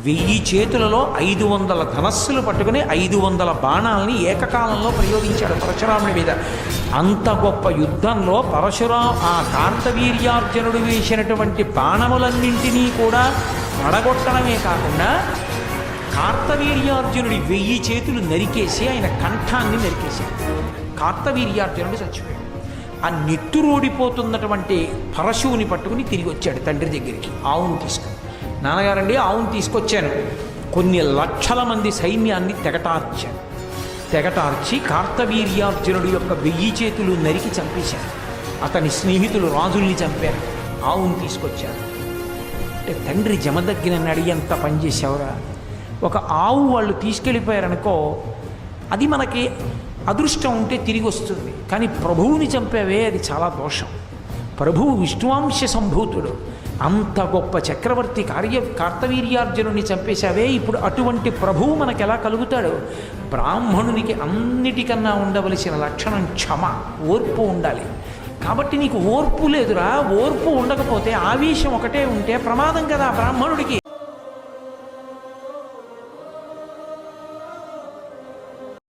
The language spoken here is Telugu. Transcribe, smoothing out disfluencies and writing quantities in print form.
1000 చేతులలో 500 ధనస్సులు పట్టుకుని 500 బాణాలని ఏకకాలంలో ప్రయోగించాడు పరశురాముడి మీద. అంత గొప్ప యుద్ధంలో ఆ కార్తవీర్యార్జునుడు వేసినటువంటి బాణములన్నింటినీ కూడా పడగొట్టడమే కాకుండా కార్తవీర్యార్జునుడి 1000 చేతులు నరికేసి ఆయన కంఠాన్ని నరికేశాడు. కార్తవీర్యార్జునుడు చచ్చిపోయాడు. ఆ నెత్తురోడిపోతున్నటువంటి పరశువుని పట్టుకుని తిరిగి వచ్చాడు తండ్రి దగ్గరికి. ఆవును తీసుకుని, నాన్నగారండి ఆవును తీసుకొచ్చాను. కొన్ని లక్షల మంది సైన్యాన్ని తెగటార్చి కార్తవీర్యార్జునుడి యొక్క 1000 చేతులు నరికి చంపేశారు. అతని స్నేహితులు రాజుల్ని చంపారు. ఆవును తీసుకొచ్చారు. అంటే తండ్రి జమదగ్గినని ఎంత పనిచేసావురా. ఒక ఆవు వాళ్ళు తీసుకెళ్ళిపోయారనుకో, అది మనకి అదృష్టం ఉంటే తిరిగి వస్తుంది. కానీ ప్రభువుని చంపావే, అది చాలా దోషం. ప్రభువు విష్ణువాంశ సంభూతుడు, అంత గొప్ప చక్రవర్తి కార్తవీర్యార్జునుడిని చంపేశావే. ఇప్పుడు అటువంటి ప్రభువు మనకు ఎలా కలుగుతాడు? బ్రాహ్మణునికి అన్నిటికన్నా ఉండవలసిన లక్షణం క్షమ, ఓర్పు ఉండాలి. కాబట్టి నీకు ఓర్పు లేదురా. ఓర్పు ఉండకపోతే ఆవేశం ఒకటే ఉంటే ప్రమాదం కదా బ్రాహ్మణుడికి.